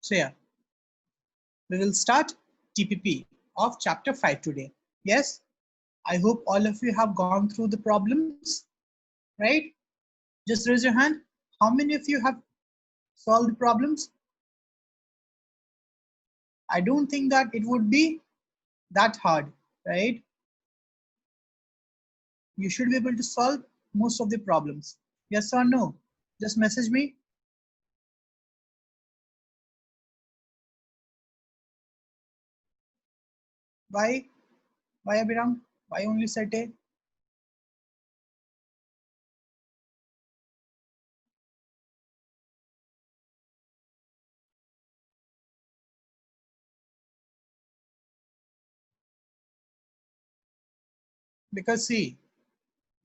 So yeah, we will start TPP of chapter 5 today. Yes, I hope all of you have gone through the problems, right? Just raise your hand. How many of you have solved the problems? I don't think that it would be that hard, right? You should be able to solve most of the problems. Yes or no? Just message me. Why? Why Abhiram? Why only set A? Because see,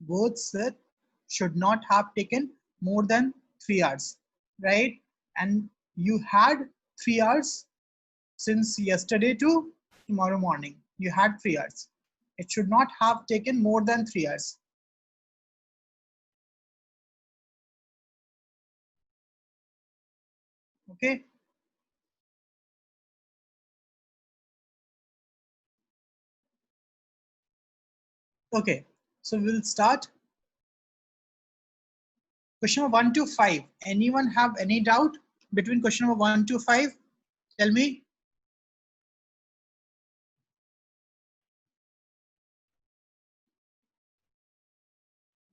both set should not have taken more than 3 hours, right? And you had 3 hours since yesterday to tomorrow morning. You had 3 hours. It should not have taken more than 3 hours. Okay. Okay. So we'll start. Question number 1 to 5. Anyone have any doubt between question number 1 to 5? Tell me.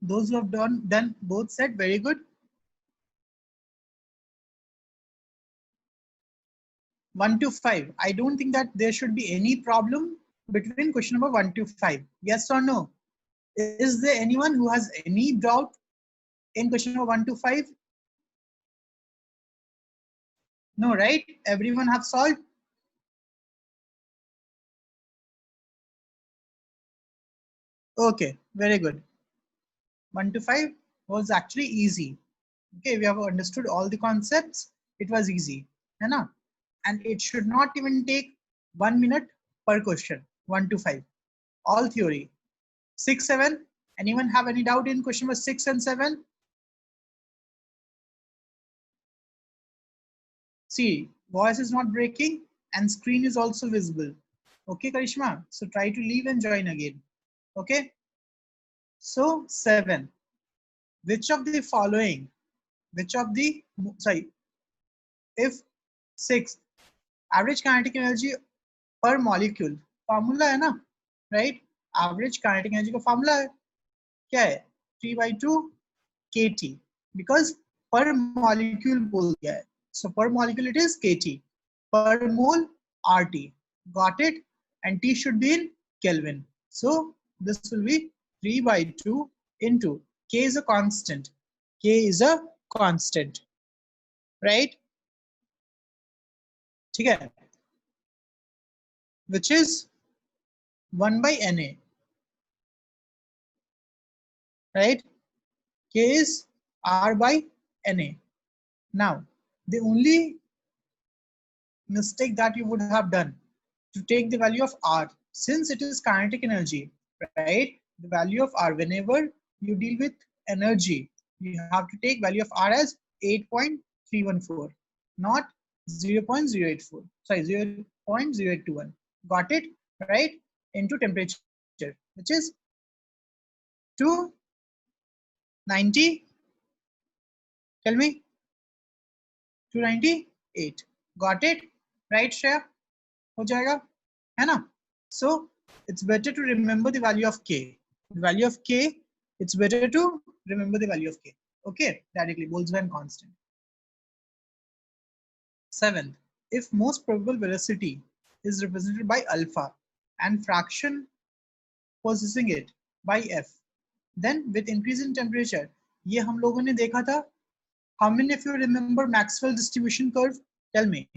Those who have done both said very good. 1 to 5. I don't think that there should be any problem between question number 1 to 5. Yes or no? Is there anyone who has any doubt in question number 1 to 5? No, right? Everyone have solved? Okay, very good. 1 to 5 was actually easy. Okay, we have understood all the concepts. It was easy. है ना? And it should not even take 1 minute per question. 1 to 5. All theory. 6, 7. Anyone have any doubt in question number 6 and 7? See, voice is not breaking and screen is also visible. Okay, Karishma? So try to leave and join again. Okay? So 7. Which of the following, sorry, if 6, average kinetic energy per molecule, formula है ना, right? Average kinetic energy का formula है, क्या है? 3/2 kT, because per molecule बोल दिया है. So per molecule it is kT, per mole RT. Got it? And T should be in Kelvin. So this will be 3/2 into K is a constant. K is a constant, right? ठीक है? Which is 1/Na, right? K is R/Na. Now, the only mistake that you would have done to take the value of R, since it is kinetic energy, right? The value of R, whenever you deal with energy, you have to take value of R as 8.314, not 0.084, sorry, 0.0821. Got it? Right? Into temperature, which is 290. Tell me. 298. Got it? Right, Shreya? हो जाएगा, है ना? So it's better to remember the value of K. The value of K, it's better to remember the value of K. Okay, directly, Boltzmann constant. 7th, if most probable velocity is represented by alpha and fraction possessing it by F, then with increase in temperature, ये हम लोगों ने देखा था. How many of you remember Maxwell distribution curve? Tell me.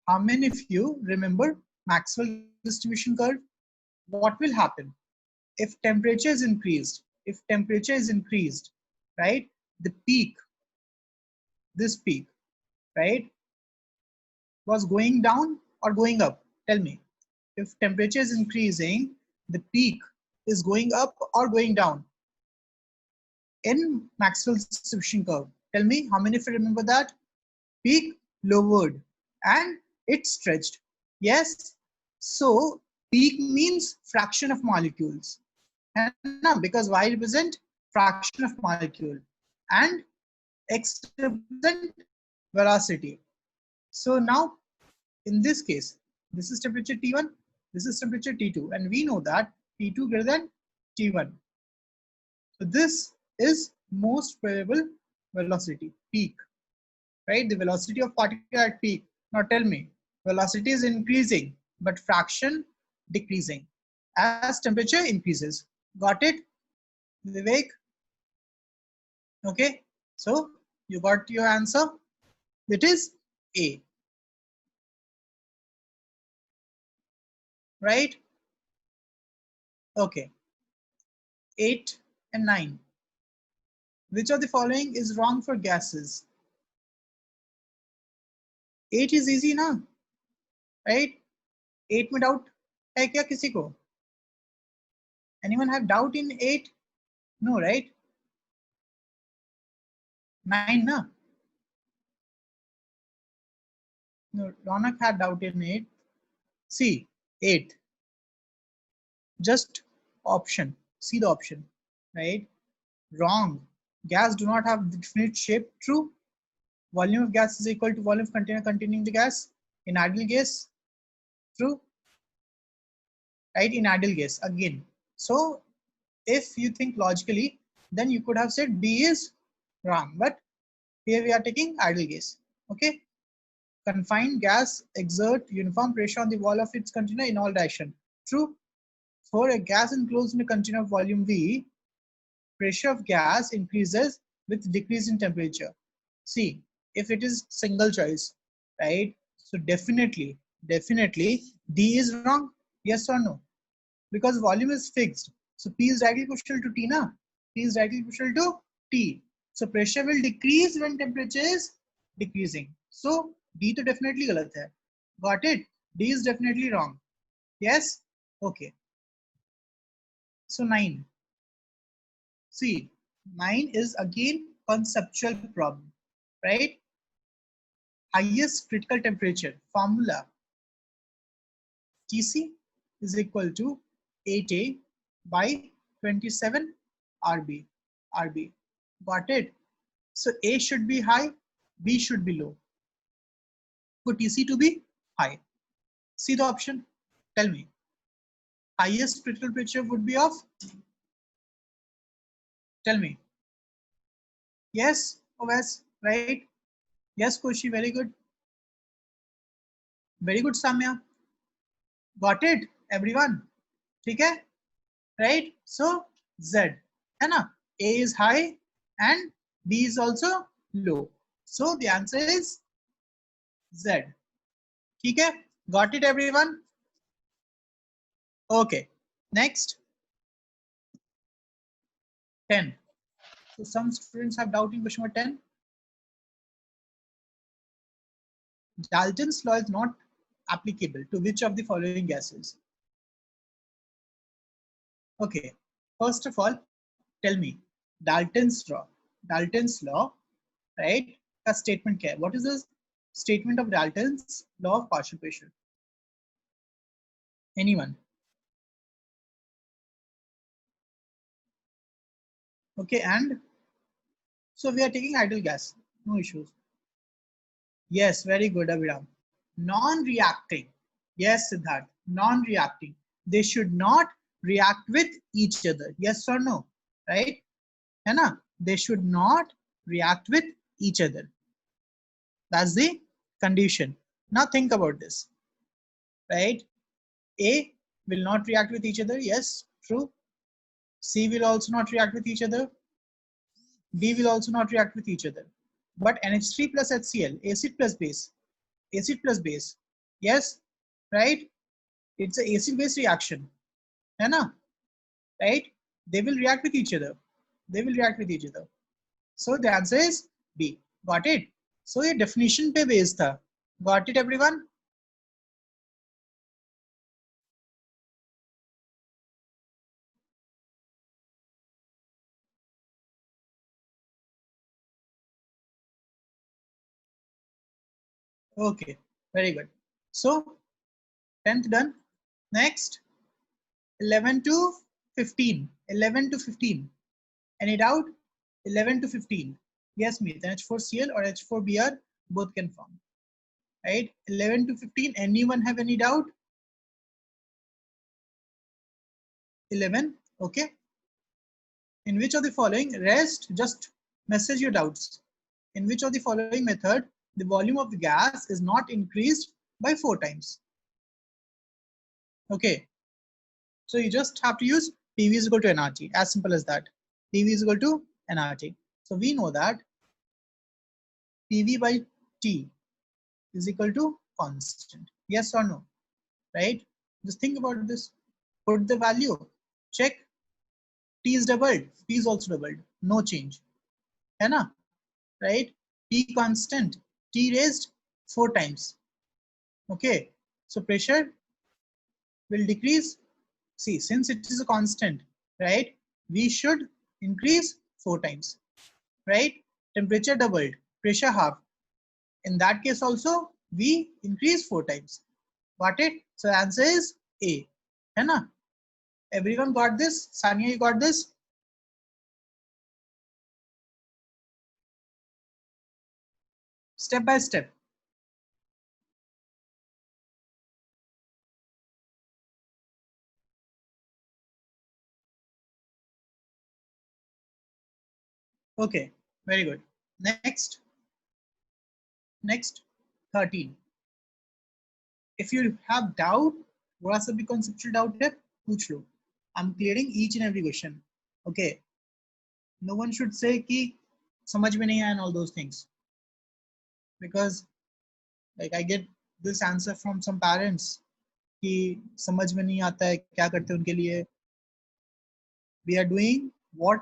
How many of you remember Maxwell distribution curve? What will happen if temperature is increased? If temperature is increased, right? The peak, this peak, right, was going down or going up? Tell me. If temperature is increasing, the peak is going up or going down in Maxwell's distribution curve. Tell me, how many of you remember that? Peak lowered, and it stretched. Yes, so peak means fraction of molecules, है ना? Because y represent fraction of molecule and x represent velocity. So now in this case, this is temperature T1, this is temperature T2, and we know that T2 greater than T1. So this is most variable velocity, peak, right? The velocity of particle at peak. Now tell me, velocity is increasing, but fraction decreasing as temperature increases. Got it, Vivek? Okay, so you got your answer. It is A, right? Okay, 8 and 9. Which of the following is wrong for gases? 8 is easy ना, right? 8 में doubt है क्या किसी को? Anyone have doubt in 8? No, right? 9 ना? No, Ronak had doubt in 8. See, 8. Just option. See the option, right? Wrong. Gas do not have definite shape. True. Volume of gas is equal to volume of container containing the gas. In ideal case, true. Right? In ideal case, again. So if you think logically, then you could have said B is wrong. But here we are taking ideal case. Okay. Confined gas exert uniform pressure on the wall of its container in all direction. True. For a gas enclosed in a container of volume V, pressure of gas increases with decrease in temperature. See, if it is single choice, right? So definitely D is wrong. Yes or no? Because volume is fixed. So P is directly proportional to T, na? P is directly proportional to T. So pressure will decrease when temperature is decreasing. So D to definitely galat hai. Got it? D is definitely wrong. Yes? Okay. So 9. See, 9 is again conceptual problem, right? Highest critical temperature formula Tc is equal to 8A by 27 RB. RB. Got it? So A should be high, B should be low. For Tc to be high. See the option. Tell me. Highest critical temperature would be of. Tell me. Yes, Oves, right? Yes, Koshi, very good. Very good, Samya. Got it, everyone? ठीक है? Right? So Z, है ना? A is high and B is also low. So the answer is Z. ठीक है? Got it, everyone? Okay. Next, 10. So some students have doubt in question number 10. Dalton's law is not applicable to which of the following gases? Okay. First of all, tell me Dalton's law, right? A statement क्या है? What is the statement of Dalton's law of partial pressure? Anyone? Okay, and so we are taking ideal gas, no issues. Yes, very good, Abhiram. Non-reacting. Yes, Siddharth, non-reacting. They should not react with each other. Yes or no? Right? है ना? They should not react with each other. That's the condition. Now think about this. Right? A will not react with each other. Yes, true. C will also not react with each other. D will also not react with each other. But NH3 plus HCl, acid plus base, acid plus base. Yes, right? It's an acid base reaction. है ना? Right? They will react with each other. They will react with each other. So the answer is B. Got it? So ये definition पे based था. Got it, everyone? Okay. Very good. So 10th done. Next 11 to 15. 11 to 15. Any doubt? 11 to 15. Yes, me. H4Cl or H4Br both can form. Right? 11 to 15. Anyone have any doubt? 11. Okay. In which of the following, rest, just message your doubts. In which of the following method, the volume of the gas is not increased by 4 times? Okay. So you just have to use PV is equal to nRT. As simple as that. PV is equal to nRT. So we know that PV by T is equal to constant. Yes or no? Right? Just think about this. Put the value. Check. T is doubled. P is also doubled. No change. है ना? Right? T constant. T raised 4 times. Okay. So pressure will decrease. See, since it is a constant, right? We should increase 4 times. Right? Temperature doubled. Pressure half. In that case also, we increase 4 times. Got it? So answer is A. है ना? Everyone got this? Sanya, you got this? Step by step. Okay, very good. Next, 13. If you have doubt, थोड़ा सा भी conceptual doubt है, पूछ लो. I'm clearing each and every question. Okay. No one should say कि समझ में नहीं आया and all those things. Because like I get this answer from some parents कि समझ में नहीं आता है क्या करते उनके लिए. We are doing what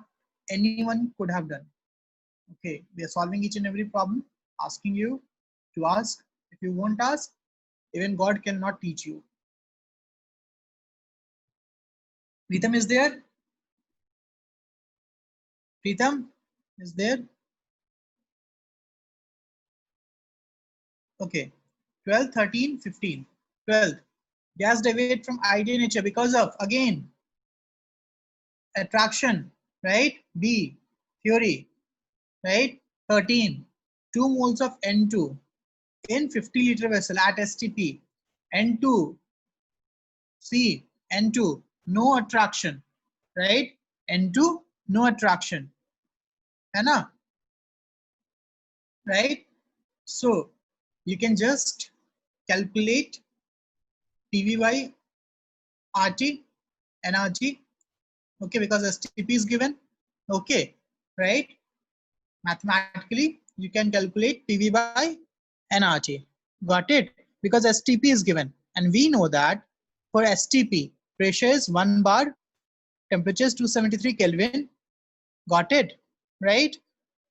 anyone could have done. Okay, we are solving each and every problem, asking you to ask. If you won't ask, even God cannot teach you. Pritam is there? Pritam is there? Okay, 12, 13, 15. 12. Gas deviate from ideal nature because of, again, attraction, right? B, theory, right? 13. 2 moles of N2 in 50-liter vessel at STP. N2, C, N2, no attraction, right? N2, no attraction. है ना? Right? So you can just calculate PV by RT, NRT, okay, because STP is given, okay, right? Mathematically, you can calculate PV by NRT. Got it? Because STP is given, and we know that for STP, pressure is 1 bar, temperature is 273 Kelvin. Got it? Right?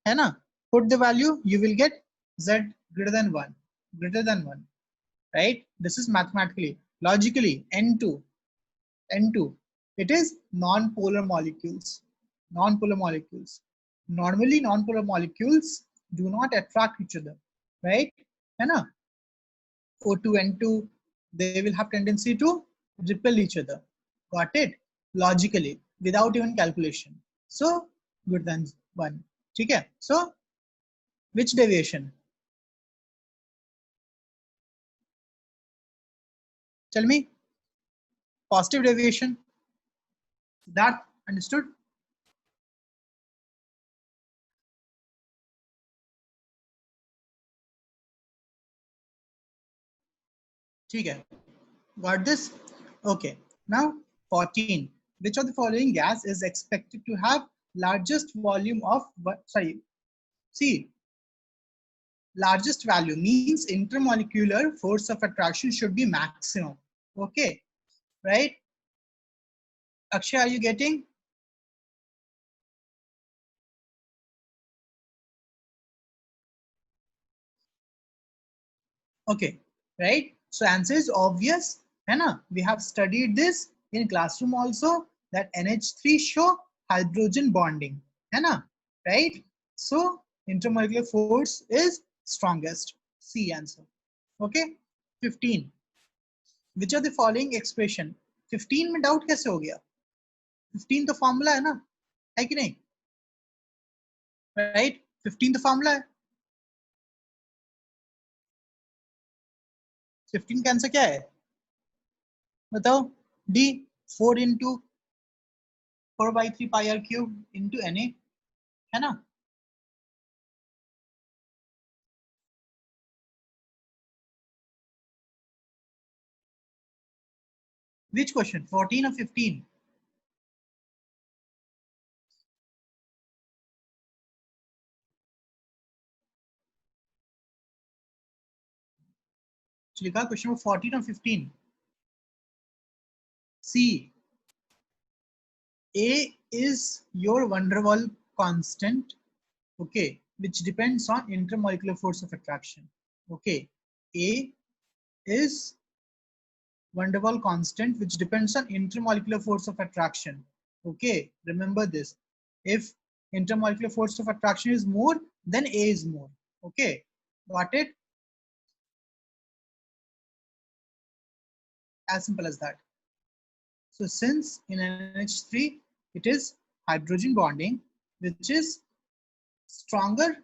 है ना? Put the value, you will get Z greater than 1. Greater than 1. Right? This is mathematically. Logically, N2. It is non-polar molecules. Non-polar molecules. Normally, non-polar molecules do not attract each other. Right? है ना? O2, N2, they will have tendency to repel each other. Got it? Logically, without even calculation. So, good than 1. Okay? So, which deviation? Tell me. Positive deviation. That understood? Okay. Got this? Okay. Now 14. Which of the following gas is expected to have largest volume of, sorry, see, largest value means intermolecular force of attraction should be maximum. Okay. Right? Akshay, are you getting? Okay. Right? So answer is obvious. Anna, we have studied this in classroom also, that NH3 show hydrogen bonding. Anna, right? So intermolecular force is strongest. C answer. Okay. 15. Which of the following expression? 15 में doubt कैसे हो गया? 15 तो formula है ना, है कि नहीं? राइट, 15 तो फॉर्मूला है. 15 का आंसर क्या है बताओ? D, 4 into 4/3 pi r cube into na, है ना? Which question, 14 or 15? लिखा क्वेश्चन नंबर 14 और 15. C. A is your van der Waals constant, okay, which depends on intermolecular force of attraction. Okay, A is van der Waals constant which depends on intermolecular force of attraction. Okay, remember this. If intermolecular force of attraction is more, then A is more. Okay, got it? As simple as that. So since in NH3 it is hydrogen bonding, which is stronger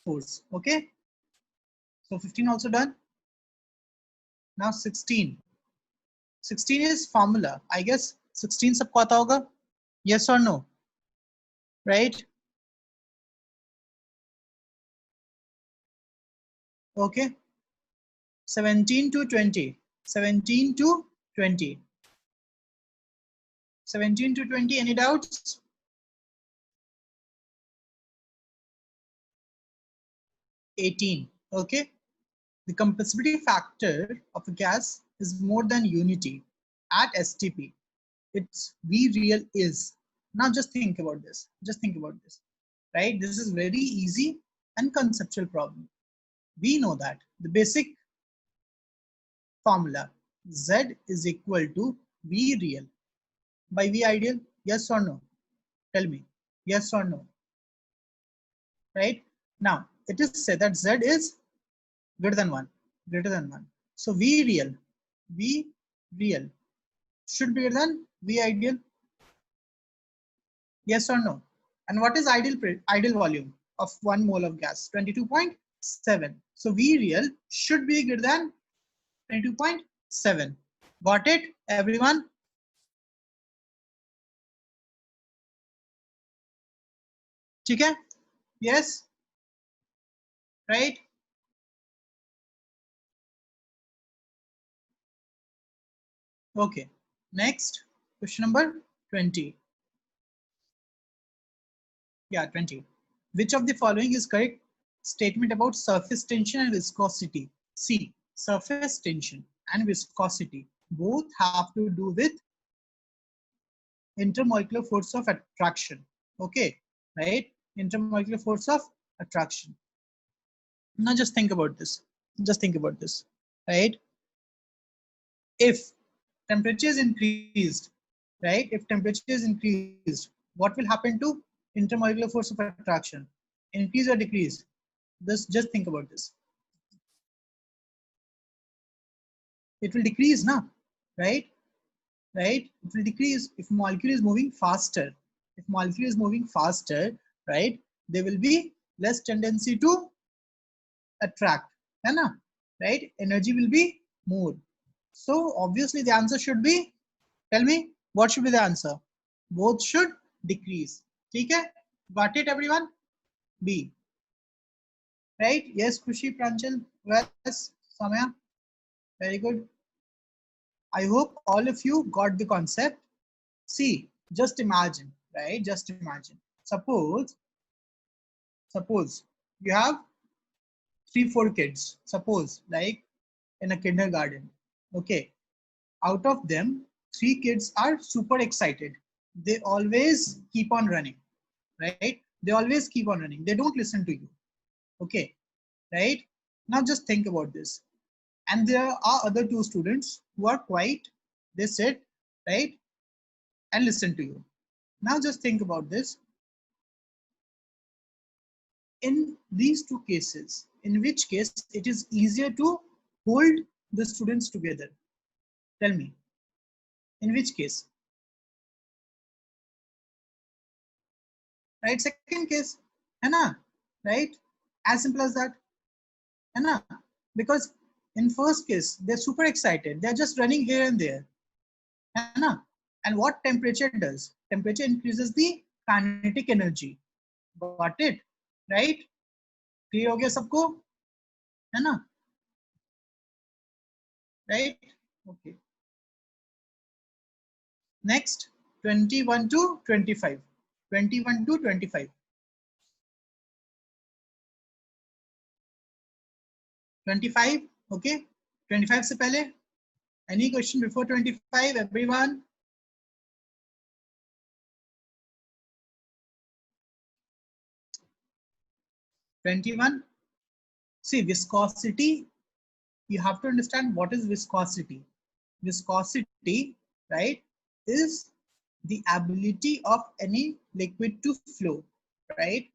force. Okay, so 15 also done. Now 16. 16 is formula. I guess 16 सबको आता होगा? Yes or no? Right? Okay. 17 to 20. 17 to 20. 17 to 20. Any doubts? $18. Okay. The compressibility factor of a gas is more than unity at STP. Its V real is. Now just think about this. Just think about this. Right? This is very easy and conceptual problem. We know that the basic formula Z is equal to V real by V ideal. Yes or no? Tell me. Yes or no? Right? Now it is said that Z is greater than 1. Greater than 1. So V real should be greater than V ideal. Yes or no? And what is ideal volume of 1 mole of gas? 22.7. So V real should be greater than 22.7. Got it, everyone? ठीक है? Yes? Right? Okay. Next, question number 20. Yeah, 20. Which of the following is correct statement about surface tension and viscosity? C. Surface tension and viscosity both have to do with intermolecular force of attraction. Okay, right? Intermolecular force of attraction. Now just think about this. Just think about this, right? If temperature is increased, right? If temperature is increased, what will happen to intermolecular force of attraction? Increase or decrease? Just think about this. It will decrease now, right? Right? It will decrease if molecule is moving faster. If molecule is moving faster, right? There will be less tendency to attract, है ना? Right? Energy will be more. So obviously the answer should be, tell me, what should be the answer? Both should decrease. ठीक है? Got it, everyone? B. Right? Yes, Khushi, Pranchal, yes, Samaya. Very good. I hope all of you got the concept. See, just imagine, right? Just imagine. Suppose you have 3-4 kids. Suppose, like in a kindergarten. Okay. Out of them, 3 kids are super excited. They always keep on running, right? They always keep on running. They don't listen to you. Okay, right? Now just think about this. And there are other 2 students who are quiet. They sit, right, and listen to you. Now just think about this. In these 2 cases, in which case it is easier to hold the students together? Tell me, in which case? Right, second case, है ना? Right, as simple as that, है ना? Because in first case they're super excited, they're just running here and there, है ना? And what temperature does? Temperature increases the kinetic energy. Got it? Right? Clear हो गया सबको, है ना? Right? Okay. Next, 21 to 25. 21 to 25. 25, okay? 25 से पहले, any question before 25, everyone? (21) See, viscosity, you have to understand what is viscosity. Viscosity, right, is the ability of any liquid to flow, right?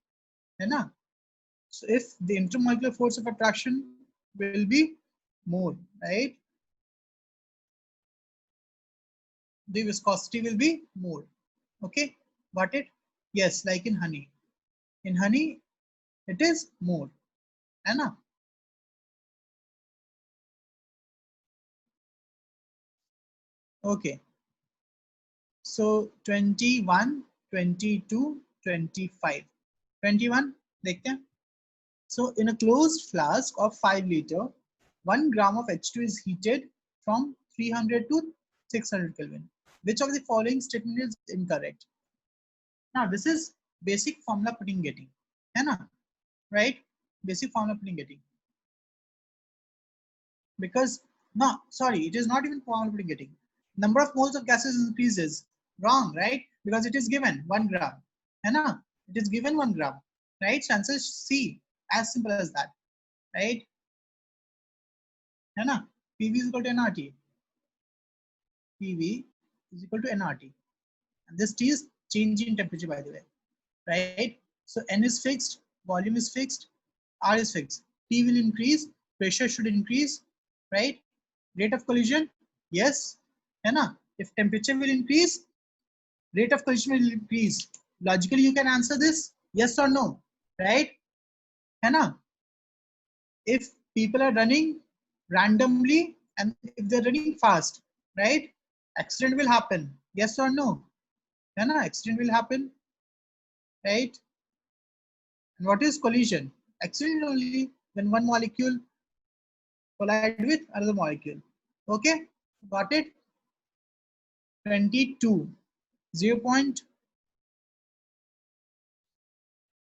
है ना? So if the intermolecular force of attraction will be more, right? The viscosity will be more. Okay, got it? Yes, like in honey. In honey, it is more, है ना? Okay. So 21, 22, 25. 21, देखते हैं. So in a closed flask of 5 liter, 1 gram of H2 is heated from 300 to 600 Kelvin. Which of the following statement is incorrect? Now this is basic formula putting getting, है ना? Right? Basic formula putting getting. Because no, sorry, it is not even formula putting getting. Number of moles of gases increases. Wrong, right? Because it is given 1 gram, है ना? It is given 1 gram, right? So answer is C. As simple as that, right? है ना? PV is equal to nRT. PV is equal to nRT. And this T is change in temperature, by the way, right? So N is fixed, volume is fixed, R is fixed. T will increase, pressure should increase, right? Rate of collision, yes, है ना? If temperature will increase, rate of collision will increase. Logically, you can answer this, yes or no, right? है ना? If people are running randomly and if they're running fast, right? Accident will happen, yes or no? है ना? Accident will happen, right? And what is collision? Accident only when one molecule collide with another molecule. Okay, got it? 22, 0 point.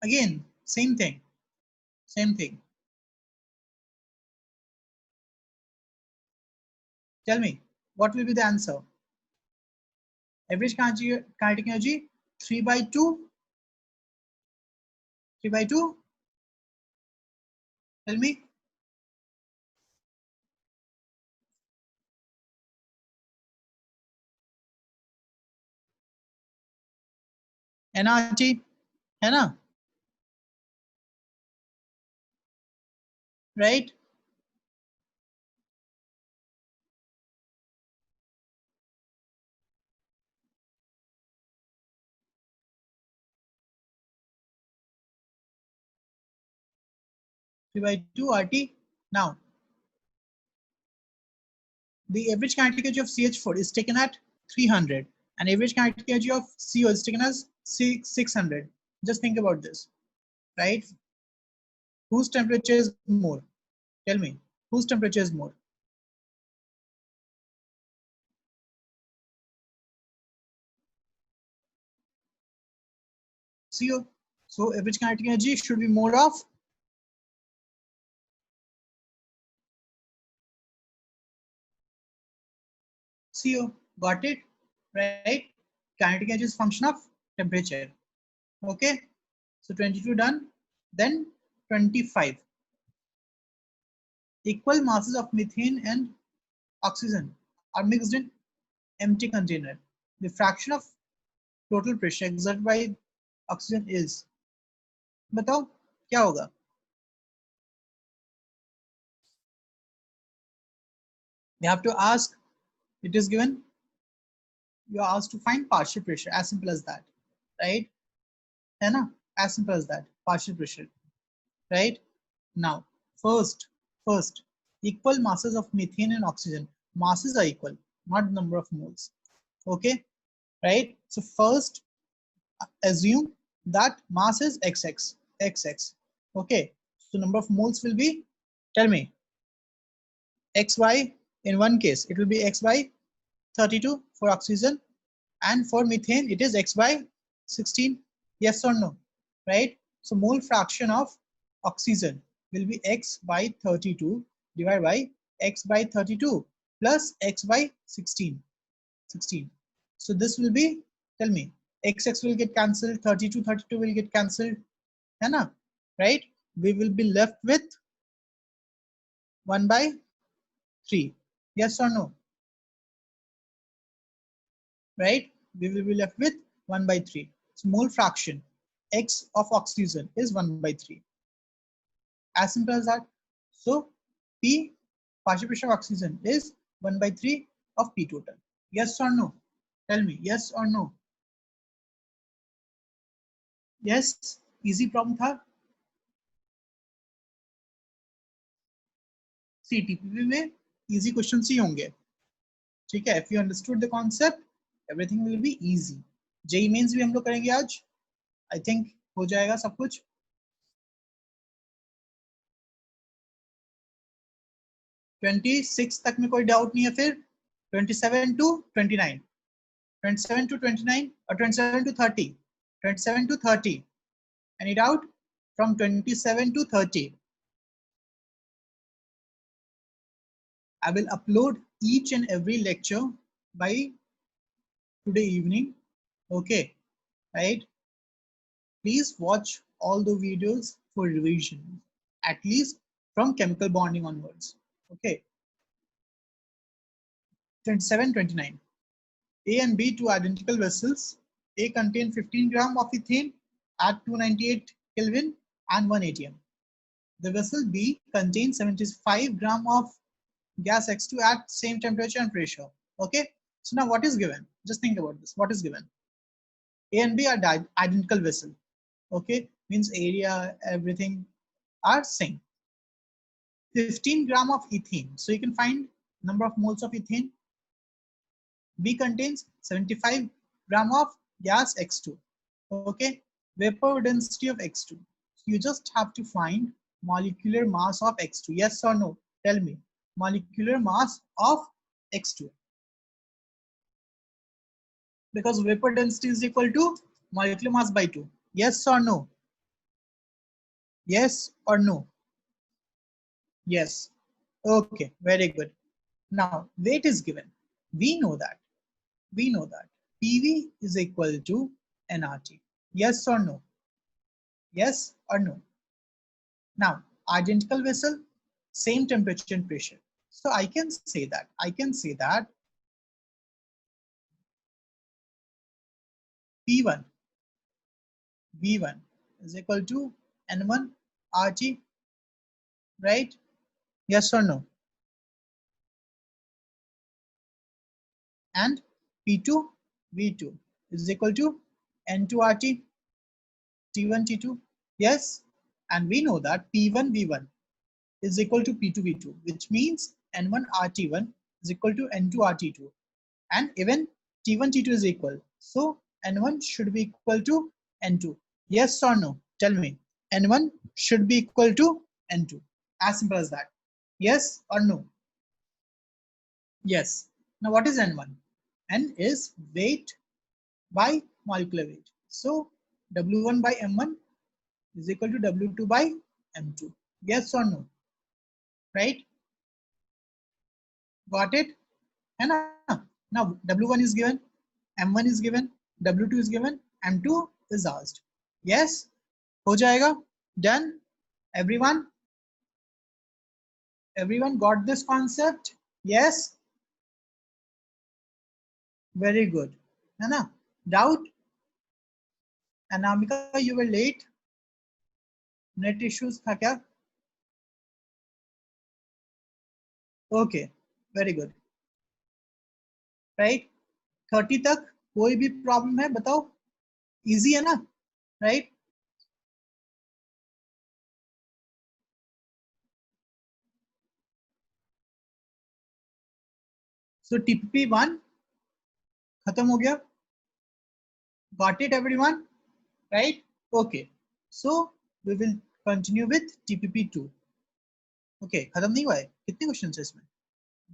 Again, same thing, same thing. Tell me, what will be the answer? Average kinetic energy, 3 by 2. 3 by 2. Tell me. nRT, है ना? Right? Three by 2 RT. Now, the average kinetic energy of CH4 is taken at 300 and average kinetic energy of CO is taken as 600. Just think about this, right? Whose temperature is more? Tell me, whose temperature is more? CO. So average kinetic energy should be more of CO. Got it? Right? Kinetic energy is function of temperature. Okay. So 22 done. Then 25. Equal masses of methane and oxygen are mixed in empty container. The fraction of total pressure exerted by oxygen is, बताओ क्या होगा? You have to ask, it is given, you are asked to find partial pressure, as simple as that, right? है ना? As simple as that, partial pressure, right? Now, first, equal masses of methane and oxygen. Masses are equal, not number of moles. Okay, right? So first, assume that mass is xx. Okay, so number of moles will be, tell me, xy. In one case, it will be x by 32 for oxygen, and for methane, it is x by 16. Yes or no? Right? So mole fraction of oxygen will be x by 32 divided by x by 32 plus x by 16. So this will be, tell me, x will get cancelled, 32 will get cancelled, है ना? Right? We will be left with 1 by 3. Yes or no? Right? We will be left with 1 by 3. So mole fraction x of oxygen is 1 by 3. As simple as that. So P, partial pressure of oxygen, is 1 by 3 of P total. Yes or no? Tell me, yes or no? Yes, easy problem था. See, TPP में easy questions ही होंगे. ठीक है? If you understood the concept, everything will be easy. JEE mains भी हम लोग करेंगे आज. I think हो जाएगा सब कुछ. 26 तक में कोई डाउट नहीं है. फिर 27 to 29, 27 to 29 or 27 to 30, 27 to 30. Any doubt? From 27 to 30. I will upload each and every lecture by today evening. Okay, right? Please watch all the videos for revision, at least from chemical bonding onwards. Okay. 27, 29. A and B, two identical vessels. A contain 15 gram of ethane at 298 Kelvin and 1 atm. The vessel B contains 75 gram of gas X2 at same temperature and pressure. Okay. So now what is given? Just think about this. What is given? A and B are identical vessel. Okay. Means area, everything are same. 15 gram of ethane. So you can find number of moles of ethane. B contains 75 gram of gas X2. Okay, vapor density of X2. You just have to find molecular mass of X2. Yes or no? Tell me. Molecular mass of X2. Because vapor density is equal to molecular mass by 2. Yes or no? Yes or no? Yes. Okay, very good. Now, weight is given. We know that. PV is equal to nRT. Yes or no? Yes or no? Now, identical vessel, same temperature and pressure. So I can say that. P1, V1 is equal to N1 RT, right? Yes or no? And P2, V2 is equal to N2 RT, T1, T2. Yes. And we know that P1, V1 is equal to P2, V2, which means N1 RT1 is equal to N2 RT2. And even T1, T2 is equal. So N1 should be equal to N2. Yes or no? Tell me. N1 should be equal to N2. As simple as that. Yes or no? Yes. Now what is N1? N is weight by molecular weight. So W1 by M1 is equal to W2 by M2. Yes or no? Right? Got it? And now W1 is given, M1 is given, W2 is given, M2 is asked. Yes? हो जाएगा? Done? Everyone? Everyone got this concept? Yes? Very good. है ना? Doubt? Anamika, you were late. Net issues था क्या? Okay. Very good, right. 30 तक कोई भी problem है बताओ, इजी है ना, राइट। सो टीपीपी 1 खत्म हो गया, got it everyone, right. Okay, so we will continue with TPP 2। Okay, खत्म नहीं हुआ है, कितने क्वेश्चन है इसमें,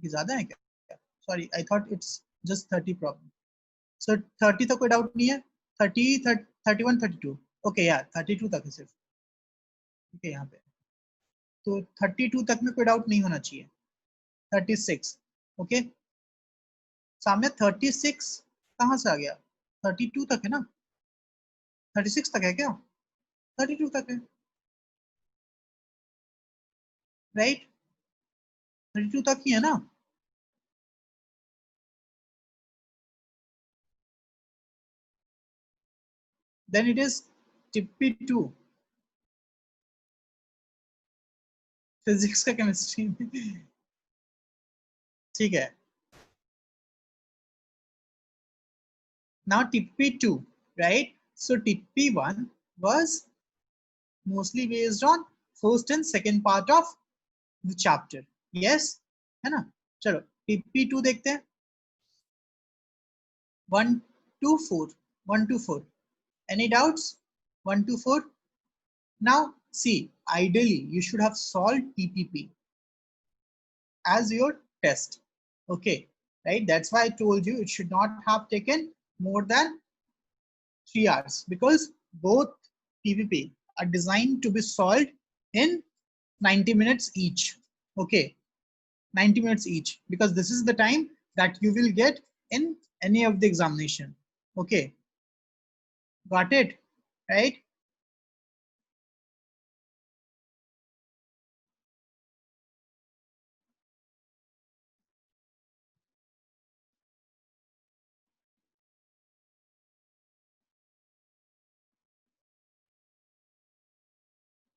ज्यादा है क्या? Sorry, I thought it's just 30 problem. So 30 तक कोई डाउट नहीं है, 30 31 32, ओके यार 32 तक है सिर्फ, ठीक है यहाँ पे। तो 32 तक में कोई डाउट नहीं होना चाहिए। 36, ओके। सामने 36 कहाँ से आ गया, 32 तक है ना, 36 तक है क्या, 32 तक है, राइट। 32 तक ही है ना। देन इट इज टिप्पी 2, फिजिक्स का केमिस्ट्री में, ठीक है। Now TP2, right? So TP1 was mostly based on first and second part of the chapter. Yes, है ना? चलो TP2 देखते हैं। 1 to 4, 1 to 4. Any doubts? 1 to 4. Now see, ideally you should have solved TPP as your test. Okay, right? That's why I told you it should not have taken more than 3 hours, because both TPP are designed to be solved in 90 minutes each. Okay, 90 minutes each, because this is the time that you will get in any of the examination. Okay, got it, right?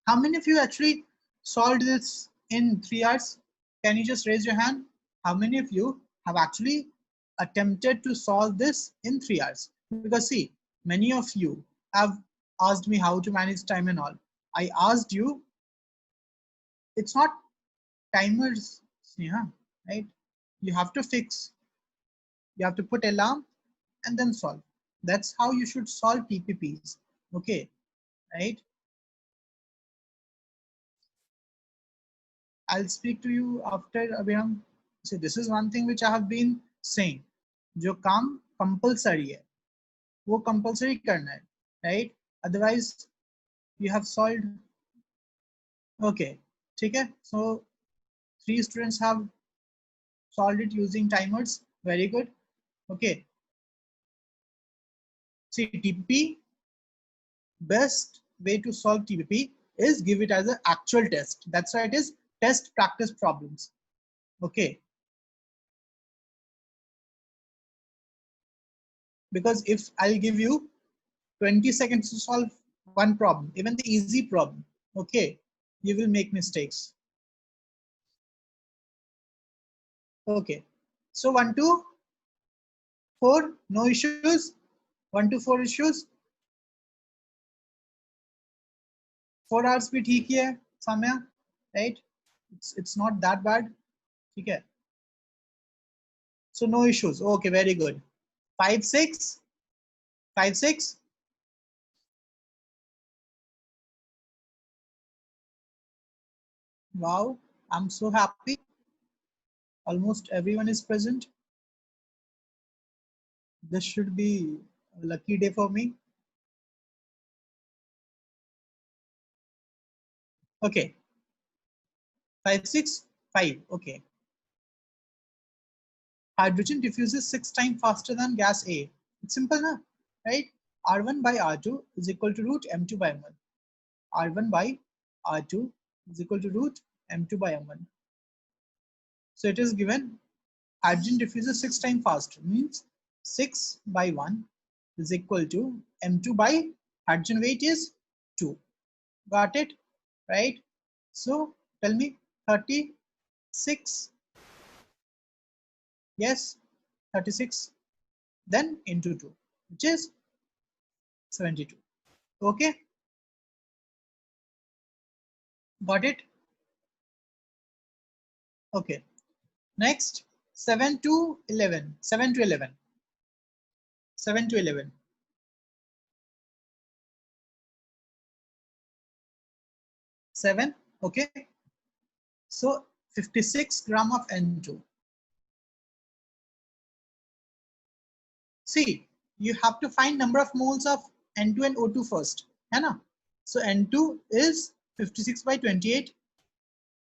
How many of you actually solved this in 3 hours? Can you just raise your hand? How many of you have actually attempted to solve this in 3 hours? Because see, many of you have asked me how to manage time and all. I asked you, it's not timers, Sneha, right? You have to fix, you have to put alarm and then solve. That's how you should solve TPPs. Okay, right? I'll speak to you after Abhiyam. See, this is one thing which I have been saying. जो काम compulsory है, वो compulsory करना है, right? Otherwise, you have solved. Okay, ठीक है? So 3 students have solved it using timers. Very good. Okay. See, TPP, best way to solve TPP is give it as an actual test. That's why it is test practice problems. Okay. Because if I'll give you 20 seconds to solve one problem, even the easy problem, okay, you will make mistakes. Okay. So 1 to 4, no issues. 1 to 4 issues. 4 hours भी ठीक ही है, Samya, right? It's not that bad. ठीक है. So no issues. Okay, very good. 5 6, 5 6. Wow, I'm so happy. Almost everyone is present. This should be a lucky day for me. Okay, 5 6 5. Okay. Hydrogen diffuses 6 times faster than gas A. It's simple, na? Right? R1 by R2 is equal to root M2 by M1. R1 by R2 is equal to root M2 by M1. So it is given hydrogen diffuses 6 times faster, means 6 by 1 is equal to M2 by hydrogen weight is 2. Got it? Right? So tell me 36 Yes, 36. Then into 2, which is 72. Okay, got it? Okay, next 7 to 11. 7 to 11. 7 to 11. 7. Okay, so 56 gram of N2. See, you have to find number of moles of N2 and O2 first, है ना? So N2 is 56 by 28.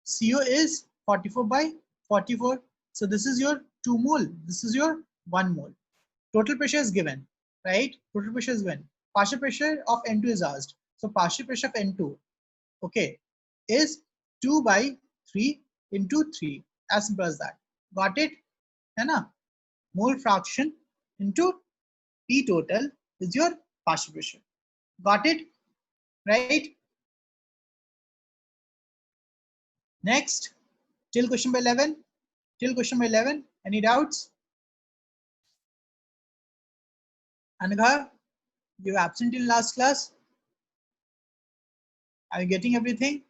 CO is 44 by 44. So this is your 2 mole. This is your 1 mole. Total pressure is given, right? Total pressure is given. Partial pressure of N2 is asked. So partial pressure of N2, okay, is 2 by 3 into 3. As simple as that. Got it? है ना? Mole fraction into P total is your partial pressure. Got it? Right? Next, till question number 11. Till question number 11. Any doubts? Anagha, you were absent in last class. Are you getting everything?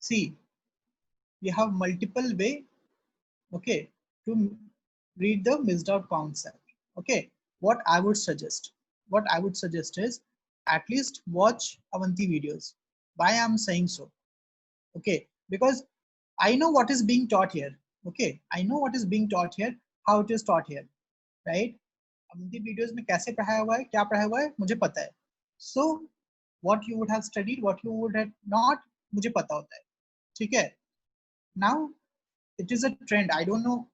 See, you have multiple way, okay, to read the missed out concept. Okay, what I would suggest is at least watch Avanti videos. Why I'm saying so? Okay, because I know what is being taught here. Okay, I know what is being taught here, how it is taught here, right? Avanti videos में कैसे पढ़ाया हुआ है, क्या पढ़ाया हुआ है, मुझे पता है. So what you would have studied, what you would have not, मुझे पता होता है. ठीक है? Now it is a trend. I don't know,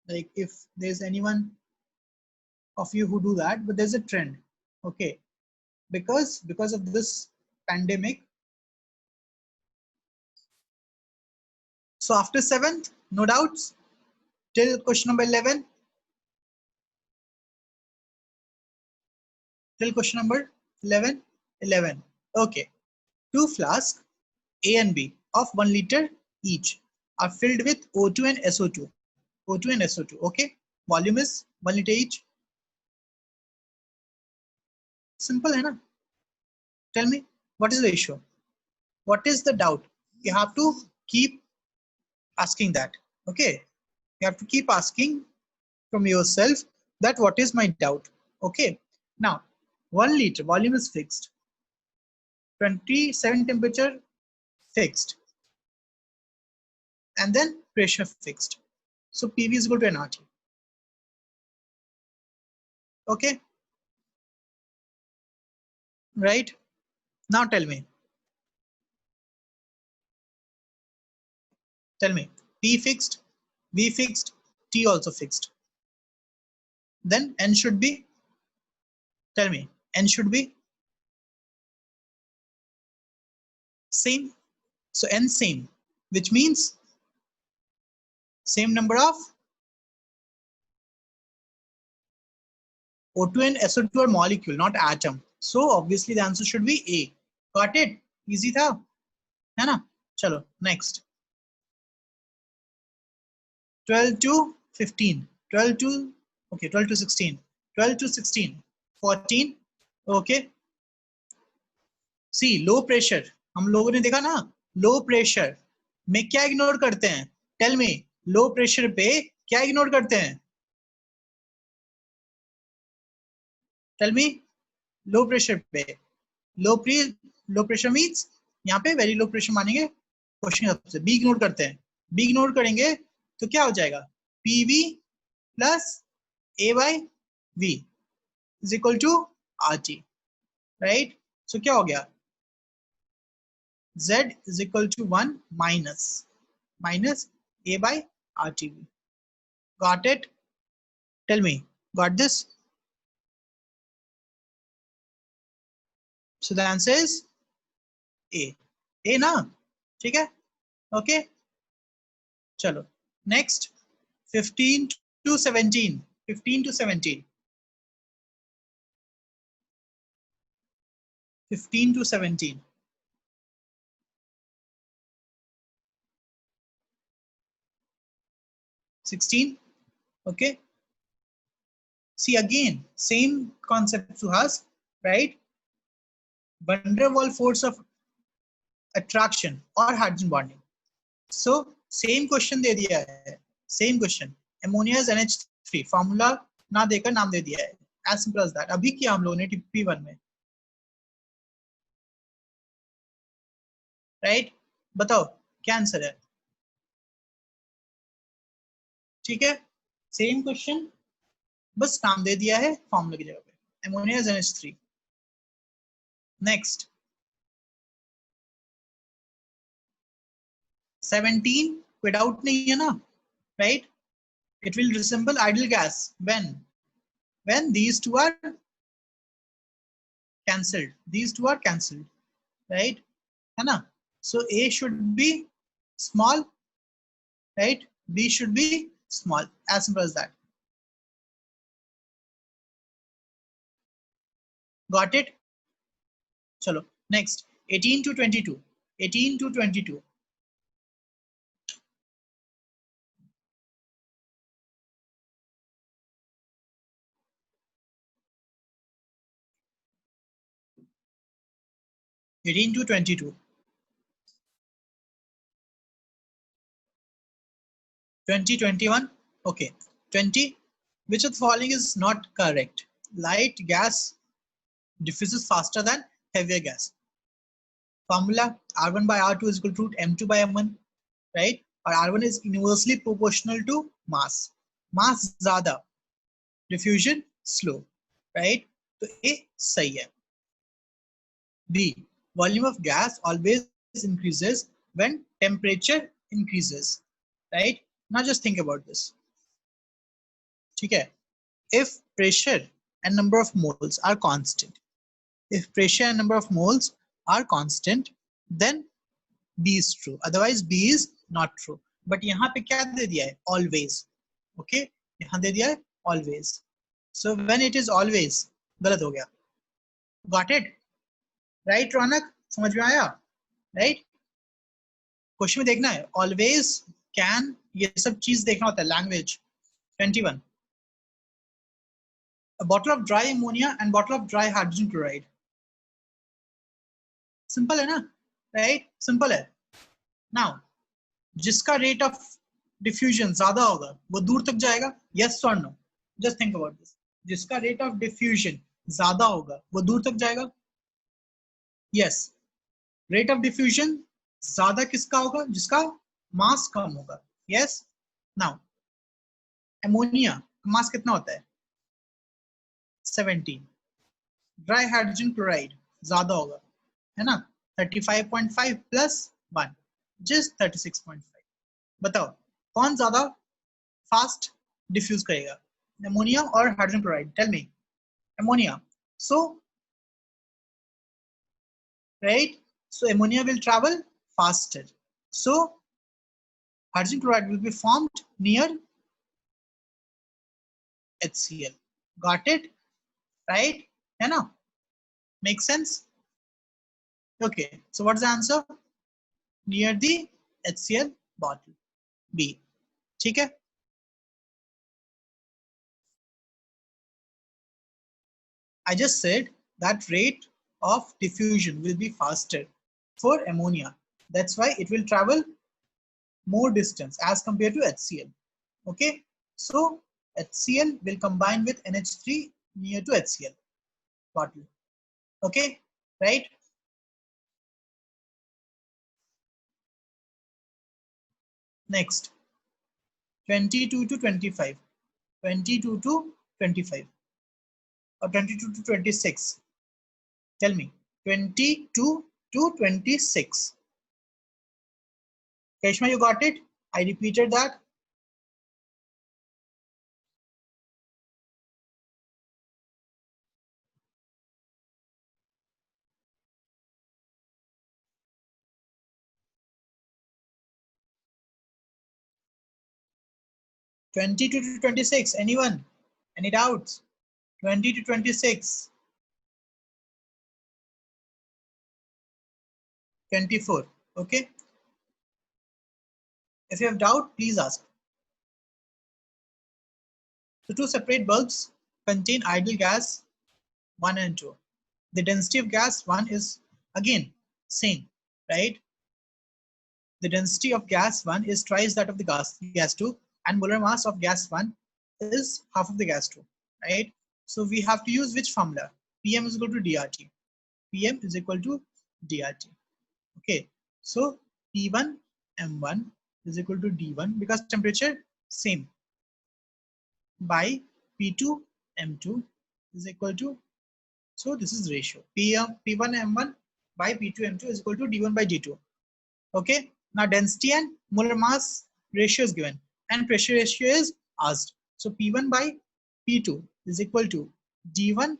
like if there's anyone of you who do that, but there's a trend. Okay, because of this pandemic. So after 7th, no doubts till question number 11. Till question number 11. 11. Okay. 2 flasks A and B of 1 liter each are filled with O2 and SO2. O2 and SO2. Okay. Volume is 1 liter each. Simple, hai na? Tell me, what is the issue? What is the doubt? You have to keep asking that. Okay. You have to keep asking from yourself that what is my doubt. Okay. Now, 1 liter volume is fixed. 27 temperature fixed. And then pressure fixed. So PV is equal to nRT. Okay. Right. Now tell me. Tell me. P fixed, V fixed, T also fixed. Then N should be. Tell me. N should be same. So N same, which means same number of O2 and SO2 are molecule, not atom. So obviously the answer should be A. Got it? Easy tha? है ना? चलो next. 12 to 15. 12 to, okay, 12 to 16. 12 to 16. 14. Okay. See, low pressure. हम लोगों ने देखा ना, low pressure में क्या इग्नोर करते हैं? टेल मी, लो प्रेशर पे क्या इग्नोर करते हैं? टेल मी, लो प्रेशर पे लो प्रेशर मींस यहाँ पे वेरी लो प्रेशर मानेंगे क्वेश्चन से. बी इग्नोर करते हैं. बी इग्नोर करेंगे तो क्या हो जाएगा? PV plus a by V is equal to R T. Right? So क्या हो गया? Z is equal to 1 minus A by RTV. Got it? Tell me, got this? So the answer is A. A na? ठीक है? Okay? चलो. Next, 15 to 17. 15 to 17. 15 to 17. 16. Okay. See again, same concept Suhas, right? Van der Waals force of attraction or hydrogen bonding. So same question दे दिया है, same question. Ammonia is NH3, formula ना देकर नाम दे दिया है. As simple as that. अभी किया हम लोगों ने TP1 में, right? बताओ क्या आंसर है? ठीक है, सेम क्वेश्चन, बस नाम दे दिया है फॉर्मूला की जगह पे. Ammonia is NH3. Next 17, कोई डाउट नहीं है ना, right? It will resemble ideal gas when these two are cancelled. These two are cancelled, right? है ना? So A should be small, right? B should be small. As simple as that. Got it? Chalo. Next 18 to 22. 18 to 22. To 22. 21. Okay. 20. Which of the following is not correct? Light gas diffuses faster than heavier gas. Formula R1 by R2 is equal to M2 by M1, right? Or R1 is inversely proportional to mass. Mass ज़्यादा, diffusion slow, right? तो A सही है. B, volume of gas always increases when temperature increases, right? Now just think about this. ठीक है? If pressure and number of moles are constant, if pressure and number of moles are constant, then B is true. Otherwise, B is not true. But यहाँ पे क्या दे दिया है? Always. Okay? यहाँ दे दिया है always. So when it is always, गलत हो गया. Got it? Right, रौनक? समझ में आया? Right? क्वेश्चन में देखना है. Always, can, ये सब चीज देखना होता है. Language. 21. A bottle of dry ammonia and bottle of dry hydrogen chloride. Simple है ना? Right? Simple है. Now, जिसका रेट ऑफ डिफ्यूजन ज्यादा होगा वो दूर तक जाएगा. यस और no? Just think about this. जिसका रेट ऑफ डिफ्यूजन ज्यादा होगा वो दूर तक जाएगा. यस. रेट ऑफ डिफ्यूजन ज्यादा किसका होगा? जिसका मास कम होगा. यस. नाउ एमोनिया मास कितना होता है? 17. ड्राई हाइड्रोजन क्लोराइड ज्यादा होगा, है ना? 35.5 प्लस 1 जस्ट 36.5. बताओ कौन ज्यादा फास्ट डिफ्यूज करेगा, एमोनिया और hydrogen chloride? Tell me. Ammonia. So right, so ammonia will travel faster, so hydrogen chloride will be formed near HCl. Got it? Right? है ना? Make sense? Okay, so what's the answer? Near the HCl bottle. B. ठीक है? I just said that rate of diffusion will be faster for ammonia. That's why it will travel more distance as compared to HCl. Okay, so HCl will combine with NH3 near to HCl bottle. Okay, right? Next 22 to 25. 22 to 25 or 22 to 26. Tell me. 22 to 26. Kashma, you got it? I repeated that. (22 to 26). Anyone? Any doubts? 20 to 26. 24. Okay. If you have doubt, please ask. So two separate bulbs contain ideal gas 1 and 2. The density of gas 1 is again same, right? The density of gas 1 is twice that of the gas 2, and molar mass of gas 1 is half of the gas 2, right? So we have to use which formula? Pm is equal to dRT. Pm is equal to dRT. Okay, so P1 M1 is equal to D1 because temperature same, by P2 M2 is equal to, so this is ratio P1 M1 by P2 M2 is equal to D1 by D2. Okay, now density and molar mass ratio is given and pressure ratio is asked. So P1 by P2 is equal to D1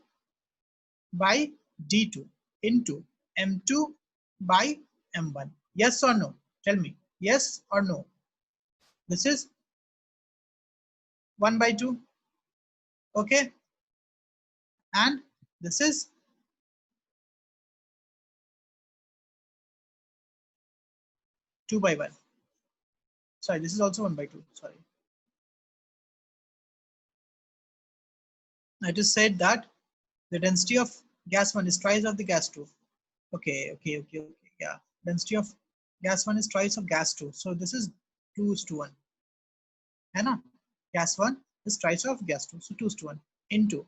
by D2 into M2 by M1. Yes or no? Tell me. Yes or no? This is 1 by 2. Okay. And this is 2 by 1. Sorry, this is also 1 by 2. Sorry. It is said that the density of gas 1 is twice of the gas 2. Okay. Yeah. Density of gas 1 is twice of gas 2. So this is 2:1. है ना? Gas 1 is twice of gas 2. So 2:1 into,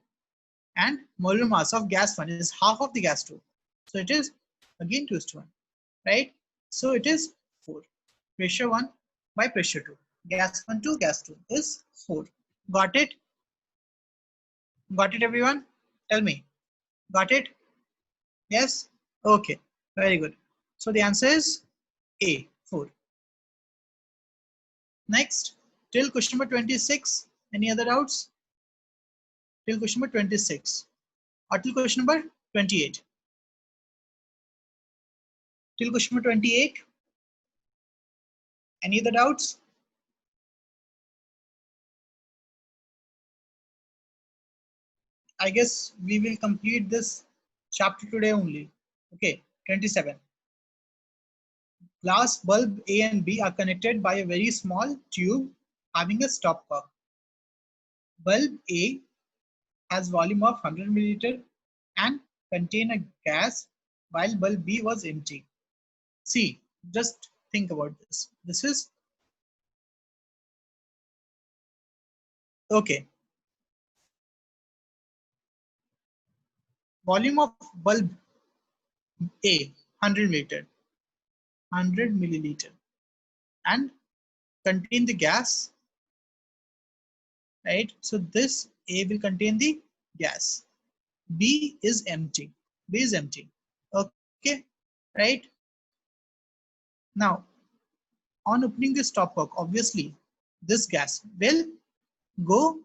and molar mass of gas 1 is half of the gas 2. So it is again 2:1, right? So it is 4. Pressure 1 by pressure 2. Gas 1 to gas 2 is 4. Got it? Got it, everyone? Tell me. Got it? Yes? Okay. Very good. So the answer is A, 4. Next, till question number 26. Any other doubts? Till question number 26. Or till question number 28. Till question number 28. Any other doubts? I guess we will complete this chapter today only. Okay, 27. Glass bulb A and B are connected by a very small tube having a stopcock. Bulb A has volume of 100 milliliter and contain a gas while bulb B was empty. See, just think about this. This is okay. Volume of bulb A 100 milliliter and contain the gas, right? So this A will contain the gas. B is empty. B is empty. Okay, right? Now, on opening the stopcock, obviously, this gas will go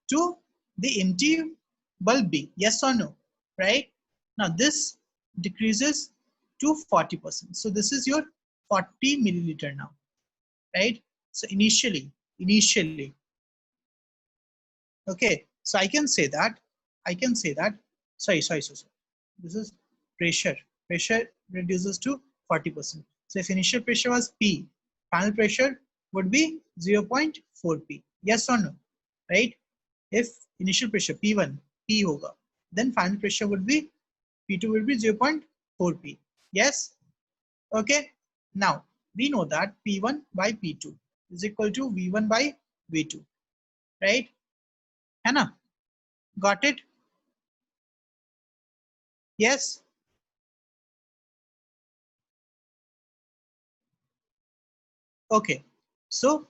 to the empty bulb B. Yes or no? Right? Now, this decreases to 40%. So this is your 40 milliliter now, right? So initially, okay. So I can say that, sorry. This is pressure. Pressure reduces to 40%. So if initial pressure was P, final pressure would be 0.4 P. Yes or no? Right? If initial pressure P1, P hoga, then final pressure would be P2 will be 0.4 P. Yes? Okay. Now we know that P1 by P2 is equal to V1 by V2. Right? Hannah? Got it? Yes? Okay. So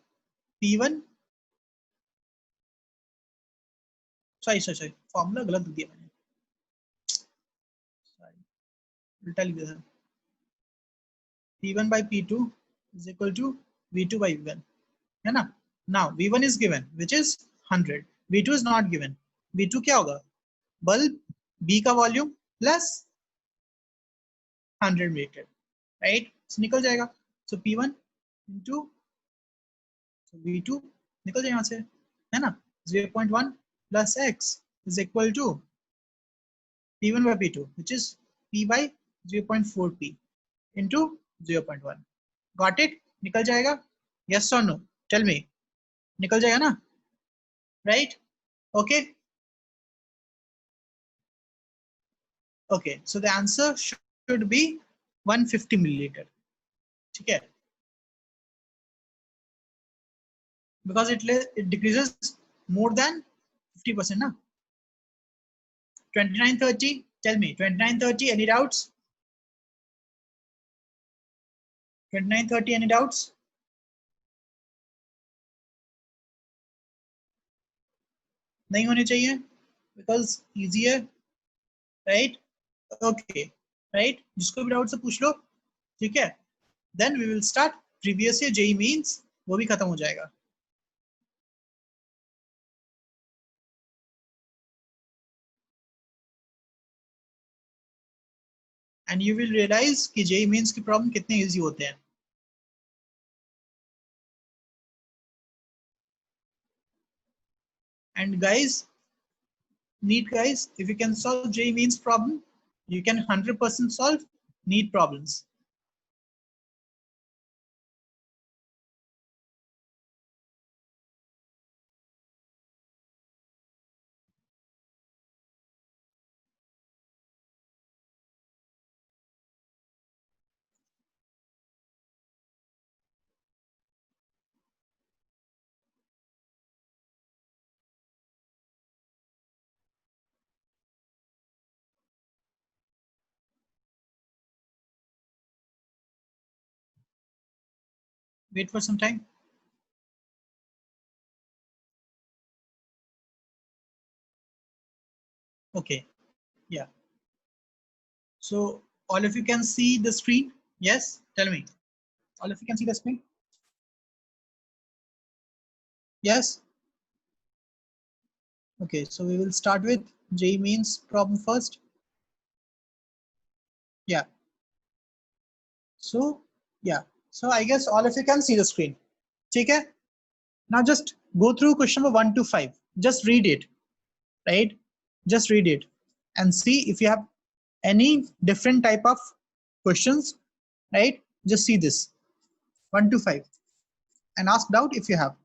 P1, sorry, formula गलत दिया मैंने. Sorry, उल्टा लिख दिया. P1 by P2 is equal to V2 by V1. है ना? Now V1 is given, which is 100. V2 is not given. V2 क्या होगा? Bulb B का volume plus 100 meter, right? So निकल जाएगा. So P1 into V2 निकल जाएगा यहाँ से, है ना? 0.1 plus X is equal to P1 by P2, which is P by 0.4 P into 0.1. Got it? निकल जाएगा? Yes or no? Tell me. निकल जाएगा ना? Right? Okay. Okay, so the answer should be 150 milliliter. ठीक है, because it decreases more than 50% ना. 2930, tell me 2930, any doubts? 2930, any doubts? नहीं होने चाहिए, because easier, right? Okay, right, जिसको भी डाउट से पूछ लो, ठीक है. Then we will start previous year JEE means, वो भी खत्म हो जाएगा. And you will realize कि JEE means की प्रॉब्लम कितने इजी होते हैं. And guys, if you can solve JEE means problem, you can 100% solve NEET problems. Wait for some time. Okay, yeah. So all of you can see the screen? Yes, tell me. All of you can see the screen? Yes? Okay, so we will start with JEE means problem first. Yeah. So, yeah. So I guess all of you can see the screen. Okay? Now just go through question number 1 to 5. Just read it, right? Just read it and see if you have any different type of questions, right? Just see this 1 to 5 and ask doubt if you have.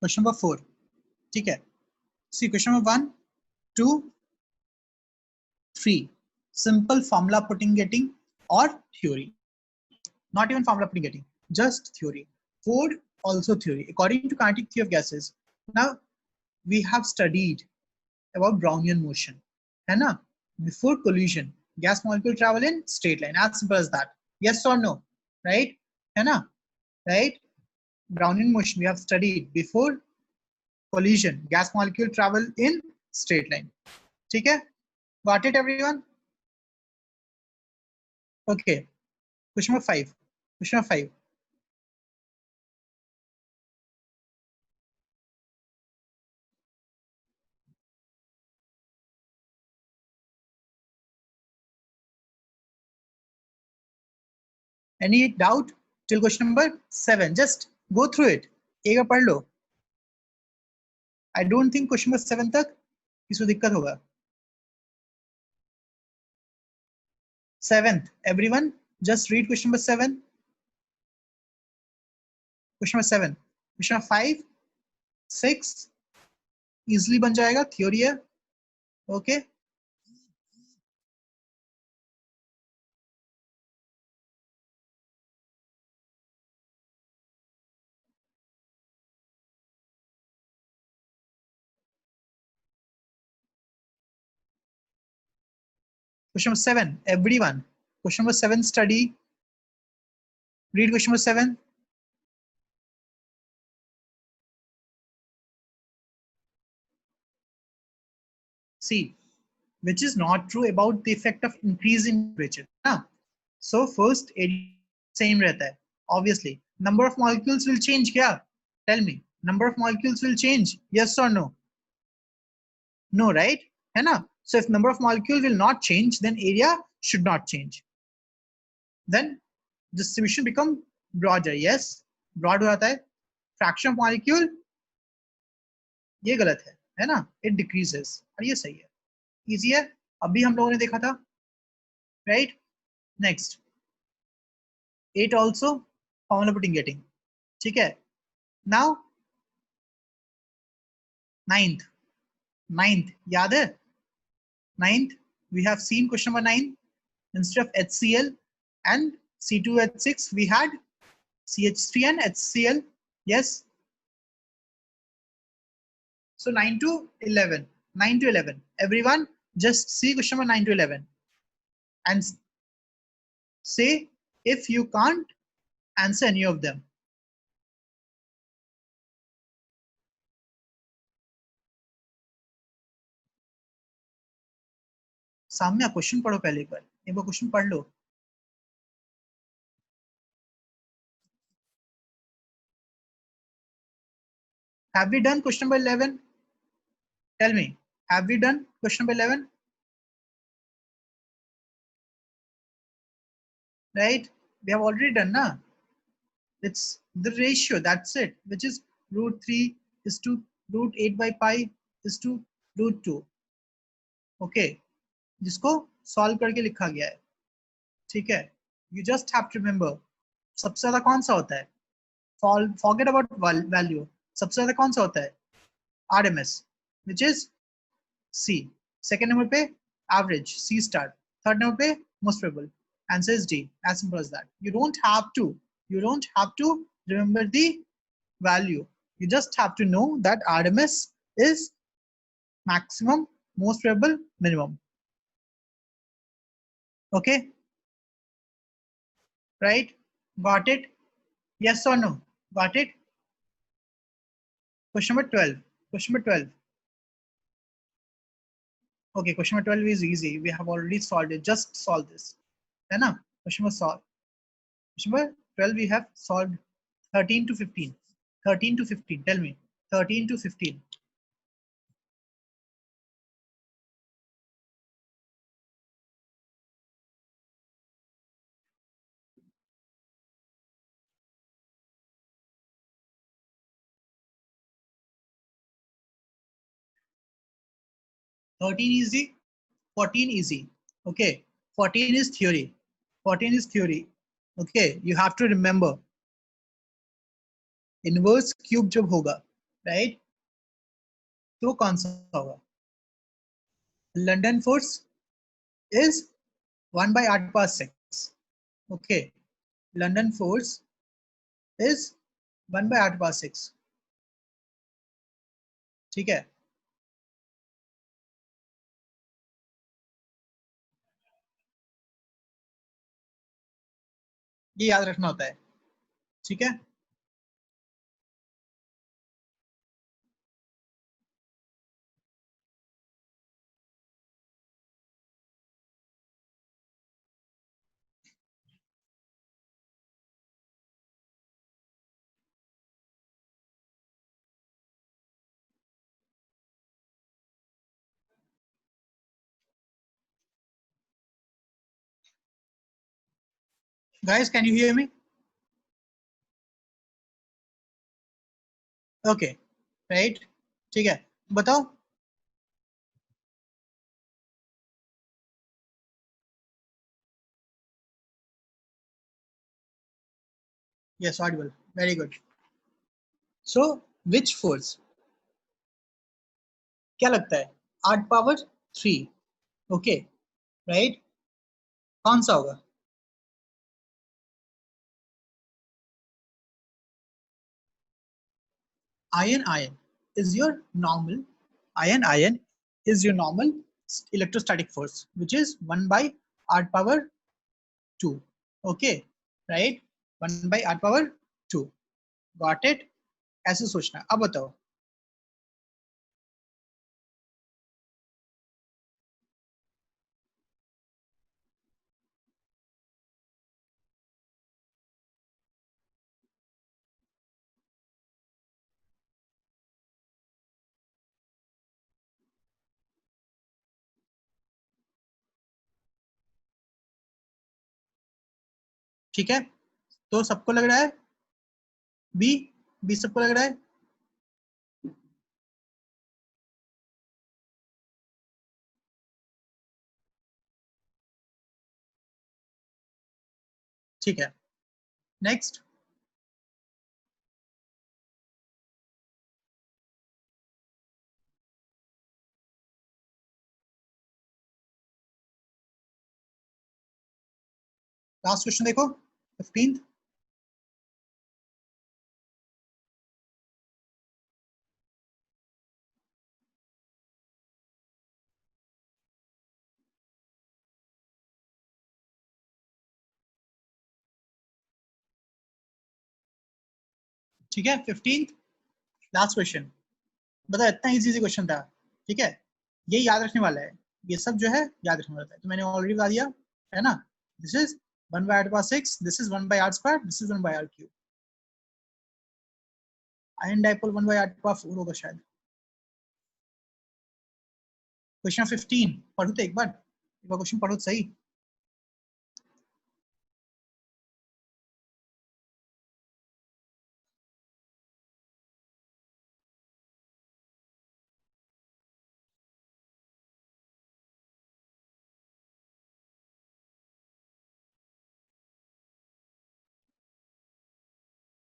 Question number 4. Okay. See question number 1, 2, 3. Simple formula putting getting or theory. Not even formula putting getting, just theory. 4 also theory. According to kinetic theory of gases. Now we have studied about Brownian motion. है ना? Before collision, gas molecule travel in straight line. As simple as that. Yes or no? Right? है ना? Right? Brownian motion we have studied before collision. Gas molecule travel in straight line. ठीक है? Got it, everyone? Okay. Question number 5. Question number 5. Any doubt till question number 7? Just go through it. एक बार पढ़ लो. I don't think question number 7 तक किसी को दिक्कत होगा. 7th, everyone, just read question number 7. Question number 7. Question number 5, 6 easily बन जाएगा. Theory है. Okay. Question number 7, everyone. Question number 7 study. Read question number 7. See, which is not true about the effect of increase in temperature. Now, so first same रहता है. Obviously, number of molecules will change. क्या? Tell me. Number of molecules will change, yes or no? No, right? है ना? So if number of molecules will not change, then area should not change. Then distribution become broader. Yes, broad हो जाता है. Fraction of molecule ये गलत है ना? It decreases. और ये सही है. Easy है. अभी हम लोगों ने देखा था, right? Next, 8 also formula putting getting. ठीक है. Now ninth याद है? Ninth, we have seen question number 9. Instead of HCl and C2H6, we had CH3 and HCl. Yes. So 9 to 11. 9 to 11. Everyone just see question number 9 to 11 and say if you can't answer any of them. सामने question पढ़ो पहले एक बार question पढ़ लो. Have we done question number 11? Tell me, have we done question number 11? Right? We have already done, na? It's the ratio, that's it, which is root 3 is to root 8 by pi is to root 2. Okay, जिसको solve करके लिखा गया है. ठीक है, you just have to remember सबसे ज्यादा कौन सा होता है? Forget about value. सबसे ज्यादा कौन सा होता है? RMS, which is C. Second number पे average, C star. Third number पे most probable. Answer is D. As simple as that. You don't have to remember the value. You just have to know that RMS is maximum, most probable, minimum. Okay, right? Got it? Yes or no? Got it? Question number 12. Question number 12. Okay, question number 12 is easy. We have already solved it. Just solve this. है ना? Question number solved. Question number 12 we have solved 13 to 15. 13 to 15. Tell me. 13 to 15. Thirteen easy. 14 easy. Okay. 14 is theory. 14 is theory. Okay. You have to remember. Inverse cube जब होगा, right? तो कौन सा होगा? London force is 1 by 8 power 6. Okay. London force is 1 by 8 power 6. ठीक है. ये याद रखना होता है. ठीक है. Guys, can you hear me? Okay. Right? ठीक है. बताओ. Yes, audible. Very good. So, which force? क्या लगता है? 8 power 3. Okay. Right? कौन सा होगा? Iron is your normal. Iron is your normal electrostatic force, which is 1 by 8 power 2. Okay. Right? 1 by 8 power 2. Got it? ऐसे सोचना. अब बताओ. ठीक है, तो सबको लग रहा है बी, बी सबको लग रहा है। ठीक है, नेक्स्ट। लास्ट क्वेश्चन देखो 15th। ठीक है, 15th लास्ट क्वेश्चन। बता, इतना इजी क्वेश्चन था। ठीक है, ये याद रखने वाला है, ये सब जो है याद रखने वाला है। तो मैंने ऑलरेडी बता दिया है ना, this is 1 by r to power 6, this is 1 by r square, this is 1 by r cube। Ion dipole 1 by r to power 4 होगा शायद। क्वेश्चन 15 पढ़ो तो एक बार क्वेश्चन पढ़ो तो सही।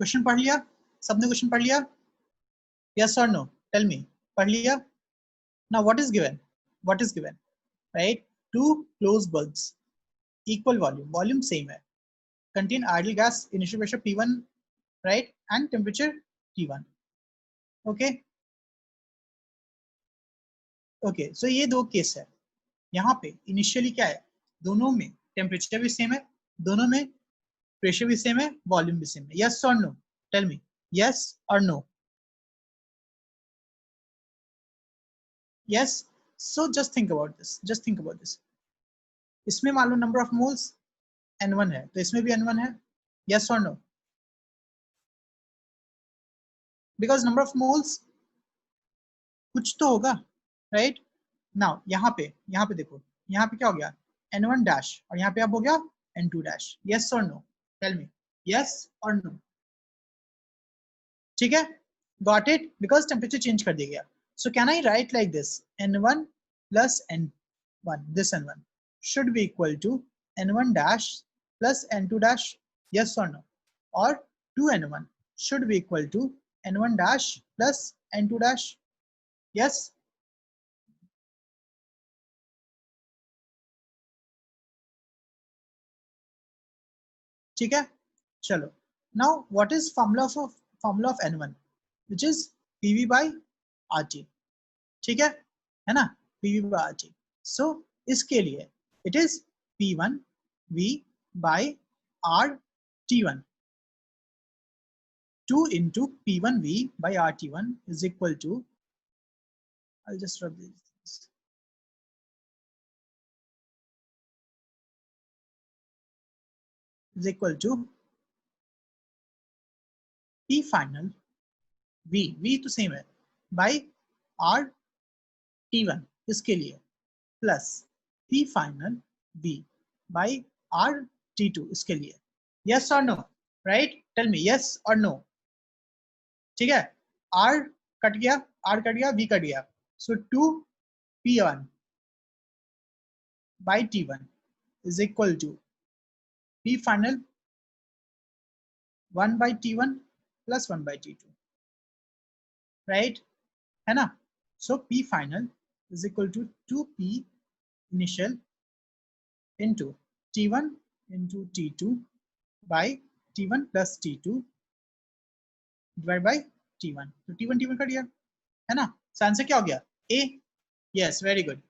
क्वेश्चन पढ़ लिया सबने? क्वेश्चन पढ़ लिया? यस और नो, टेल मी। पढ़ लिया? Now what is given? What is given? Right, two close bulbs, equal volume, volume same है, contain ideal gas, initial pressure P1, right, and temperature T1। okay, okay, so ये दो case है। यहाँ पे initially क्या है, दोनों में टेम्परेचर भी सेम है, दोनों में प्रेशर भी सेम है, वॉल्यूम भी सेम है। यस और नो, टेल मी, यस और no? Yes. So just think about this, just think about this. इसमें मान लो नंबर ऑफ मोल्स n1 है, तो इसमें भी n1 है। यस और no? Because number of moles कुछ तो होगा, राइट। नाउ यहाँ पे देखो, यहाँ पे क्या हो गया, n1 डैश, और यहाँ पे अब हो गया n2 डैश। यस और नो, टेल मी, यस और नो? ठीक है, got it, because temperature change कर दिया गया। So can I right like this, n1 plus n1, this n1 should be equal to n1 dash plus n2 dash? Yes or no? Or 2n1 should be equal to n1 dash plus n2 dash? Yes? ठीक है, चलो। Now what is formula of n1, which is pv by rt। ठीक है ना, pv by rt। सो इसके लिए it is p1 v by r t1, 2 into p1 v by rt1 is equal to, I'll just rub this, is equal to p final v तो same है, by r t1 इसके लिए, plus p final v by r t2 इसके लिए। Yes और no? Right, tell me yes और no? ठीक है, r कट गया, r कट गया, v कट गया, so 2 p1 by t1 is equal to p final 1 by t1 plus 1 by t2, right, है ना। सो p final is equal to 2p initial into t1 into t2 by t1 plus t2 divided by t1। तो t1 cut गया, है ना। So answer क्या हो गया, A. Yes, very good.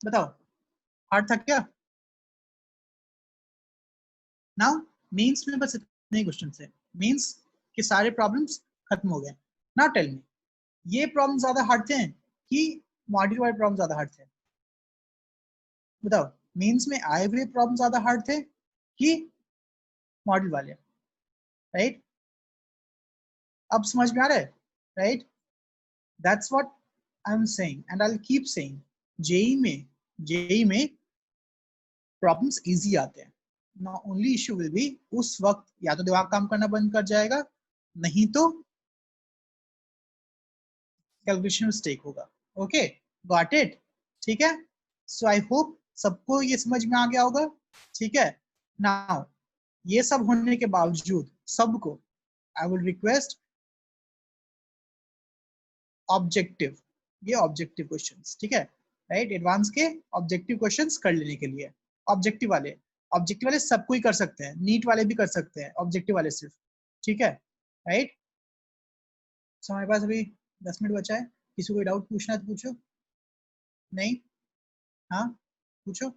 बताओ, हार्ड था क्या? नाउ मेंस में बस इतने क्वेश्चन थे, मेंस के सारे प्रॉब्लम्स खत्म हो गए। नाउ टेल मी, ये प्रॉब्लम ज्यादा हार्ड थे कि मॉड्यूल वाले प्रॉब्लम ज्यादा हार्ड थे? बताओ, मेंस में आए हुए प्रॉब्लम ज्यादा हार्ड थे कि मॉड्यूल वाले? राइट, अब समझ में आ रहा है? Right, that's what I am saying and I will keep saying. JEE में प्रॉब्लम्स इजी आते हैं, ओनली इश्यू विल बी उस वक्त या तो दिमाग काम करना बंद कर जाएगा, नहीं तो कैलकुलेशन मिस्टेक होगा। Okay, got it? ठीक है, सो आई होप सबको ये समझ में आ गया होगा। ठीक है, नाउ ये सब होने के बावजूद सबको आई विल रिक्वेस्ट ऑब्जेक्टिव, ये ऑब्जेक्टिव क्वेश्चंस, ठीक है, राइट, एडवांस के ऑब्जेक्टिव क्वेश्चंस कर लेने के लिए। ऑब्जेक्टिव वाले सब कोई कर सकते हैं, नीट वाले भी कर सकते हैं, ऑब्जेक्टिव वाले सिर्फ, ठीक है, राइट। सो हमारे पास अभी 10 मिनट बचा है, किसी को डाउट पूछना है तो पूछो। नहीं, हाँ पूछो।